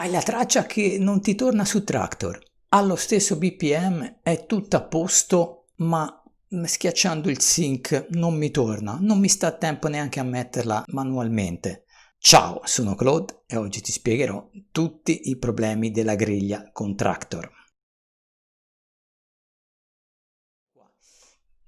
Hai la traccia che non ti torna su Traktor. Allo stesso BPM è tutto a posto, ma schiacciando il sync non mi torna, non mi sta a tempo neanche a metterla manualmente. Ciao, sono Claude e oggi ti spiegherò tutti i problemi della griglia con Traktor.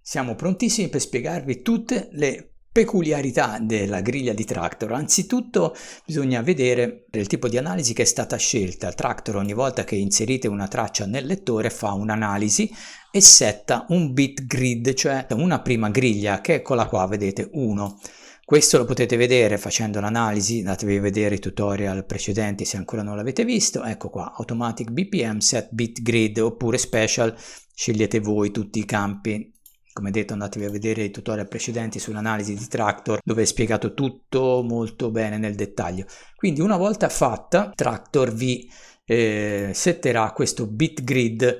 Siamo prontissimi per spiegarvi tutte le peculiarità della griglia di Traktor. Anzitutto bisogna vedere il tipo di analisi che è stata scelta. Traktor ogni volta che inserite una traccia nel lettore fa un'analisi e setta un bit grid, cioè una prima griglia che eccola qua, vedete, 1. Questo lo potete vedere facendo l'analisi, andatevi a vedere i tutorial precedenti se ancora non l'avete visto. Ecco qua, Automatic BPM Set Bit Grid oppure Special, scegliete voi tutti i campi. Come detto, andatevi a vedere i tutorial precedenti sull'analisi di Traktor dove è spiegato tutto molto bene nel dettaglio. Quindi una volta fatta, Traktor vi setterà questo bit grid,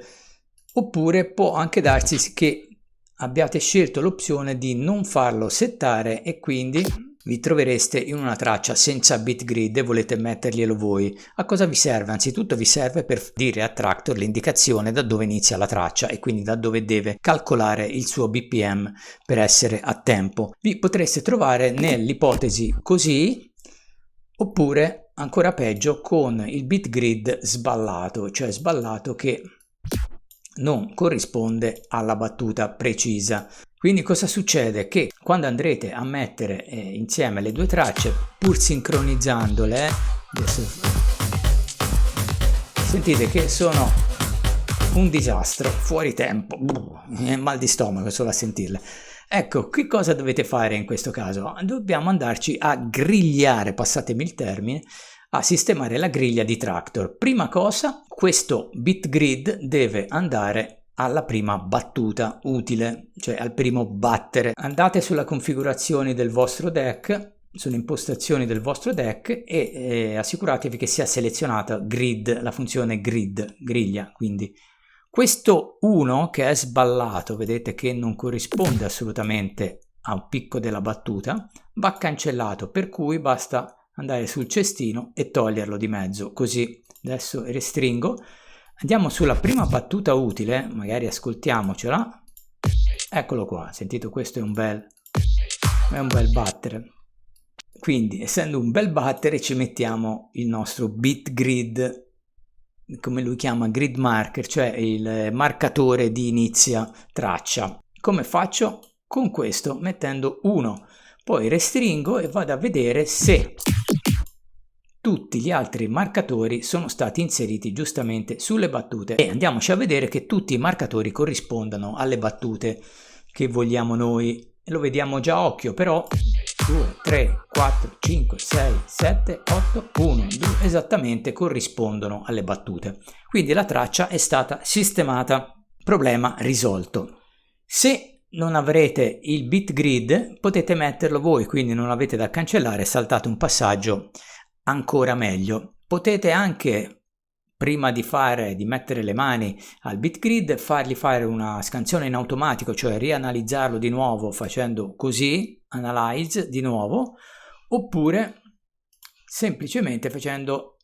oppure può anche darsi che abbiate scelto l'opzione di non farlo settare e quindi vi trovereste in una traccia senza bit grid e volete metterglielo voi. A cosa vi serve? Anzitutto vi serve per dire a Traktor l'indicazione da dove inizia la traccia e quindi da dove deve calcolare il suo BPM per essere a tempo. Vi potreste trovare nell'ipotesi così, oppure ancora peggio con il bit grid sballato, cioè sballato che non corrisponde alla battuta precisa. Quindi cosa succede? Che quando andrete a mettere insieme le due tracce, pur sincronizzandole, adesso sentite che sono un disastro, fuori tempo, mal di stomaco solo a sentirle. Ecco, che cosa dovete fare in questo caso? Dobbiamo andarci a grigliare, passatemi il termine, a sistemare la griglia di Traktor. Prima cosa, questo bit grid deve andare alla prima battuta utile, cioè al primo battere. Andate sulla configurazione del vostro deck, sulle impostazioni del vostro deck e assicuratevi che sia selezionata grid, la funzione grid, griglia. Quindi questo 1 che è sballato, vedete che non corrisponde assolutamente a un picco della battuta, va cancellato, per cui basta andare sul cestino e toglierlo di mezzo. Così adesso restringo, andiamo sulla prima battuta utile, magari ascoltiamocela. Eccolo qua, sentite, questo è un bel battere. Quindi essendo un bel battere ci mettiamo il nostro bit grid, come lui chiama grid marker, cioè il marcatore di inizia traccia. Come faccio? Con questo, mettendo 1. Poi restringo e vado a vedere se tutti gli altri marcatori sono stati inseriti giustamente sulle battute e andiamoci a vedere che tutti i marcatori corrispondano alle battute che vogliamo noi. Lo vediamo già a occhio, però 2, 3, 4, 5, 6, 7, 8, 1, 2 esattamente corrispondono alle battute. Quindi la traccia è stata sistemata. Problema risolto. Se non avrete il bit grid potete metterlo voi, quindi non avete da cancellare, saltate un passaggio, ancora meglio. Potete anche, prima di mettere le mani al bit grid, fargli fare una scansione in automatico, cioè rianalizzarlo di nuovo facendo così, analyze di nuovo, oppure semplicemente facendo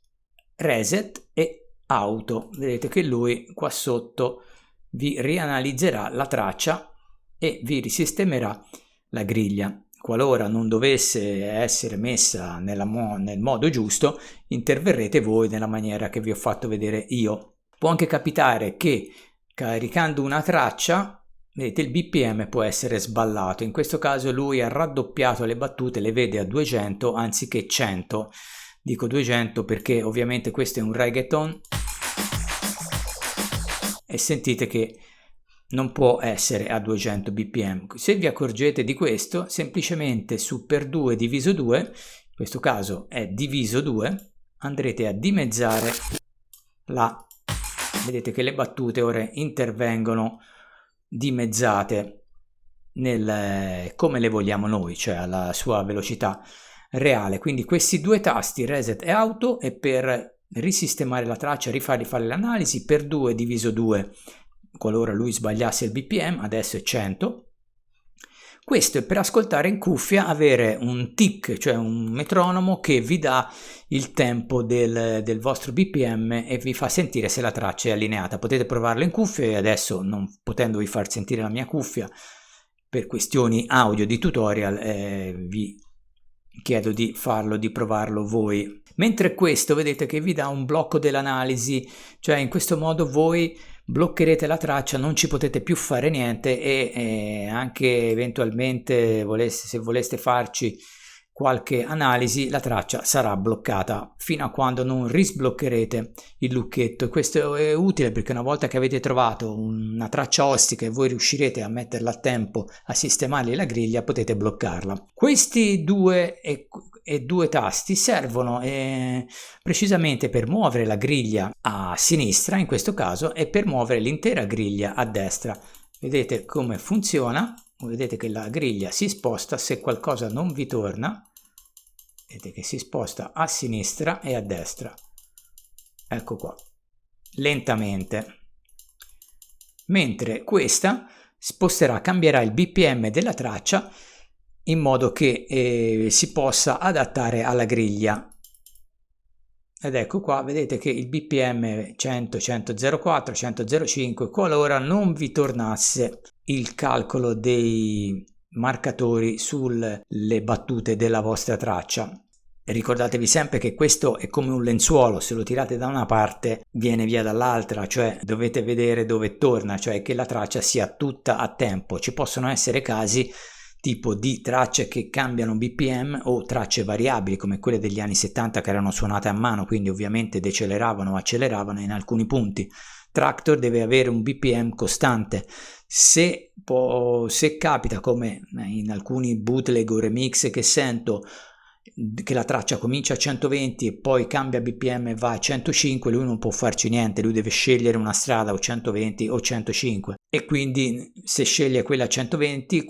reset e auto. Vedete che lui qua sotto vi rianalizzerà la traccia e vi risistemerà la griglia. Qualora non dovesse essere messa nel modo giusto, interverrete voi nella maniera che vi ho fatto vedere io. Può anche capitare che caricando una traccia, vedete, il BPM può essere sballato. In questo caso lui ha raddoppiato le battute, le vede a 200 anziché 100. Dico 200 perché ovviamente questo è un reggaeton e sentite che non può essere a 200 bpm. Se vi accorgete di questo, semplicemente su per 2 diviso 2, in questo caso è diviso 2, andrete a dimezzare vedete che le battute ora intervengono dimezzate come le vogliamo noi, cioè alla sua velocità reale. Quindi questi due tasti, reset e auto, è per risistemare la traccia, rifargli fare l'analisi. Per 2 diviso 2 qualora lui sbagliasse il BPM, adesso è 100. Questo è per ascoltare in cuffia, avere un tick, cioè un metronomo che vi dà il tempo del vostro BPM e vi fa sentire se la traccia è allineata. Potete provarlo in cuffia e adesso, non potendovi far sentire la mia cuffia per questioni audio di tutorial, vi chiedo di farlo, di provarlo voi. Mentre questo vedete che vi dà un blocco dell'analisi, cioè in questo modo voi bloccherete la traccia, non ci potete più fare niente e anche eventualmente se voleste farci qualche analisi, la traccia sarà bloccata fino a quando non risbloccherete il lucchetto. Questo è utile perché una volta che avete trovato una traccia ostica e voi riuscirete a metterla a tempo, a sistemargli la griglia, potete bloccarla. Questi due tasti servono precisamente per muovere la griglia a sinistra in questo caso e per muovere l'intera griglia a destra. Vedete come funziona? Vedete che la griglia si sposta se qualcosa non vi torna. Vedete che si sposta a sinistra e a destra. Ecco qua, lentamente. Mentre questa cambierà il BPM della traccia in modo che si possa adattare alla griglia. Ed ecco qua, vedete che il BPM 100, 100,04, 100,05, qualora non vi tornasse il calcolo dei marcatori sulle battute della vostra traccia. Ricordatevi sempre che questo è come un lenzuolo, se lo tirate da una parte viene via dall'altra, cioè dovete vedere dove torna, cioè che la traccia sia tutta a tempo. Ci possono essere casi tipo di tracce che cambiano BPM o tracce variabili come quelle degli anni 70 che erano suonate a mano, quindi ovviamente deceleravano o acceleravano in alcuni punti. Traktor deve avere un BPM costante. Se capita, come in alcuni bootleg o remix che sento, che la traccia comincia a 120 e poi cambia BPM e va a 105, lui non può farci niente, lui deve scegliere una strada o 120 o 105 e quindi se sceglie quella a 120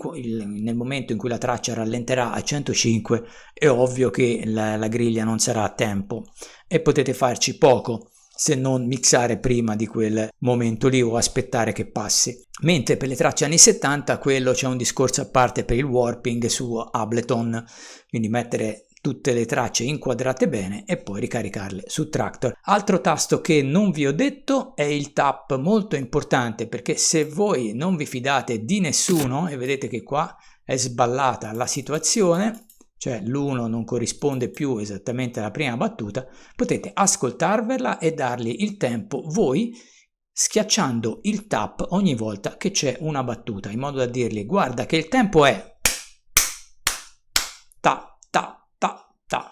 nel momento in cui la traccia rallenterà a 105 è ovvio che la griglia non sarà a tempo e potete farci poco se non mixare prima di quel momento lì o aspettare che passi. Mentre per le tracce anni 70 quello c'è un discorso a parte per il warping su Ableton, quindi mettere tutte le tracce inquadrate bene e poi ricaricarle su Traktor. Altro tasto che non vi ho detto è il tap, molto importante perché se voi non vi fidate di nessuno e vedete che qua è sballata la situazione, cioè l'1 non corrisponde più esattamente alla prima battuta, potete ascoltarvela e dargli il tempo voi schiacciando il tap ogni volta che c'è una battuta, in modo da dirgli guarda che il tempo è ta ta ta ta.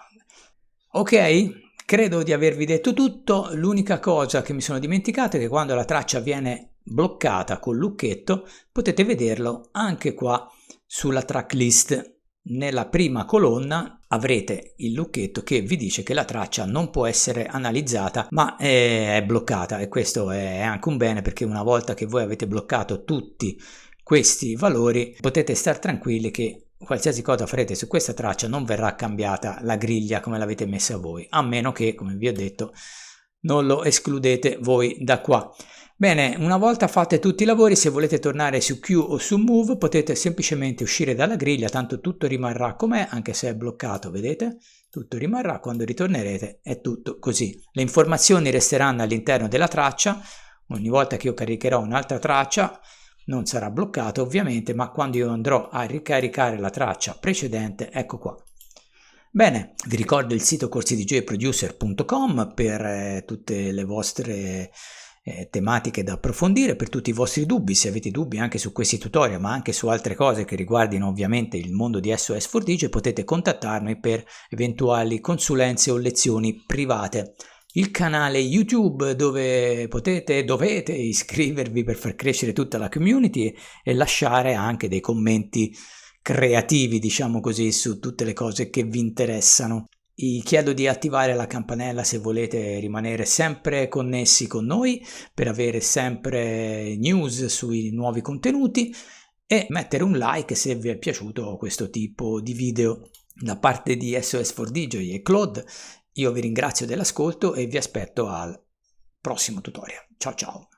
Ok? Credo di avervi detto tutto. L'unica cosa che mi sono dimenticato è che quando la traccia viene bloccata col lucchetto potete vederlo anche qua sulla tracklist. Nella prima colonna avrete il lucchetto che vi dice che la traccia non può essere analizzata ma è bloccata, e questo è anche un bene perché una volta che voi avete bloccato tutti questi valori potete star tranquilli che qualsiasi cosa farete su questa traccia non verrà cambiata la griglia come l'avete messa voi, a meno che, come vi ho detto, non lo escludete voi da qua. Bene, una volta fate tutti i lavori, se volete tornare su Q o su Move potete semplicemente uscire dalla griglia, tanto tutto rimarrà com'è, anche se è bloccato, vedete? Tutto rimarrà, quando ritornerete è tutto così. Le informazioni resteranno all'interno della traccia, ogni volta che io caricherò un'altra traccia non sarà bloccato ovviamente, ma quando io andrò a ricaricare la traccia precedente, ecco qua. Bene, vi ricordo il sito corsidjproducer.com per tutte le vostre tematiche da approfondire, per tutti i vostri dubbi, se avete dubbi anche su questi tutorial ma anche su altre cose che riguardino ovviamente il mondo di SOS4DJ, potete contattarmi per eventuali consulenze o lezioni private. Il canale YouTube dove dovete iscrivervi per far crescere tutta la community e lasciare anche dei commenti creativi, diciamo così, su tutte le cose che vi interessano. Vi chiedo di attivare la campanella se volete rimanere sempre connessi con noi per avere sempre news sui nuovi contenuti e mettere un like se vi è piaciuto questo tipo di video. Da parte di SOS4DJ e Claude io vi ringrazio dell'ascolto e vi aspetto al prossimo tutorial. Ciao ciao!